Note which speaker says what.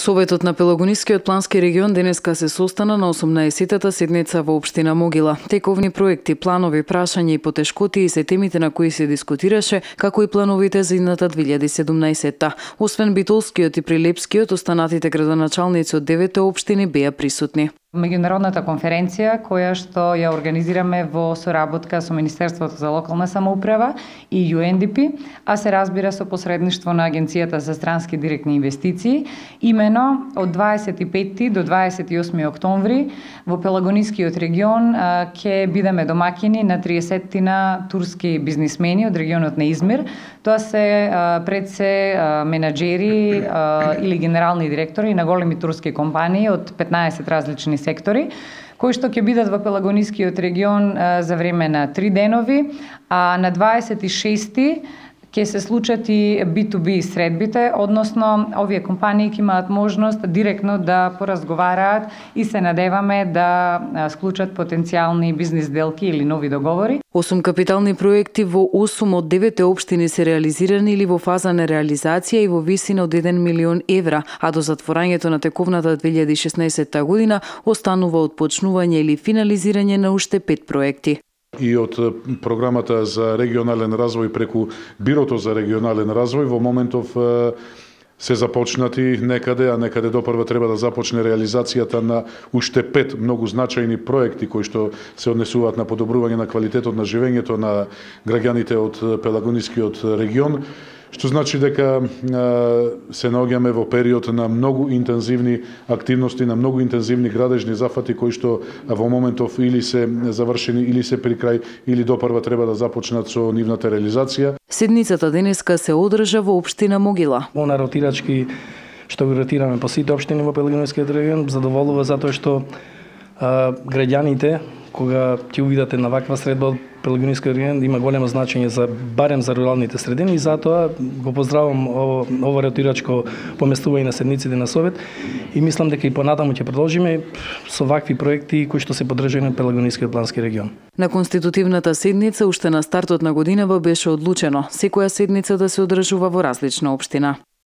Speaker 1: Советот на Пелагонискиот плански регион денеска се состана на 18-тата седница во општина Могила. Тековни проекти, планови, прашања и потешкоти се темите на кои се дискутираше, како и плановите за идната 2017-та. Освен Битолскиот и Прилепскиот, останатите градоначалници од 9 општини беа присутни.
Speaker 2: Меѓународната конференција која што ја организираме во соработка со Министерството за локална самоуправа и UNDP, а се разбира со посредништво на Агенцијата за странски директни инвестиции, имено од 25 до 28 октомври во Пелагонискиот регион ќе бидеме домаќини на 30 турски бизнисмени од регионот на Измир. Тоа се пред се менаџери или генерални директори на големи турски компании од 15 различни сектори, кои што ќе бидат во Пелагонискиот регион за време на 3 денови, а на 26-ти ќе се случат и B2B средбите, односно овие компании ќе имаат можност директно да поразговараат и се надеваме да склучат потенцијални бизнис делки или нови договори.
Speaker 1: 8 капитални проекти во 8 од 9 општини се реализирани или во фаза на реализација и во висина од 1 милион евра, а до затворањето на тековната 2016 година останува отпочнување или финализирање на уште 5 проекти.
Speaker 3: И од програмата за регионален развој преку Бирото за регионален развој во моментов се започнати некаде, а некаде допрва треба да започне реализацијата на уште 5 многу значајни проекти кои што се однесуваат на подобрување на квалитетот на живењето на граѓаните од Пелагонискиот регион, што значи дека се наоѓаме во период на многу интензивни активности, на многу интензивни градежни зафати кои што во моментов или се завршени, или се при крај, или допрва треба да започнат со нивната реализација.
Speaker 1: Седницата денеска се одржа во општина Могила.
Speaker 4: Она ротирачки што го ротираме по сите општини во Пелагонискиот регион задоволува затоа што граѓаните кога ќе увидате на ваква средба од Пелагонискиот регион има големо значење за барем за руралните средини и затоа го поздравам ово ротирачко поместување на седниците на Совет и мислам дека и понатаму ќе продолжиме со вакви проекти кои што се поддржуваат на Пелагонискиот плански регион.
Speaker 1: На конститутивната седница уште на стартот на годинава беше одлучено секоја седница да се одржува во различна општина.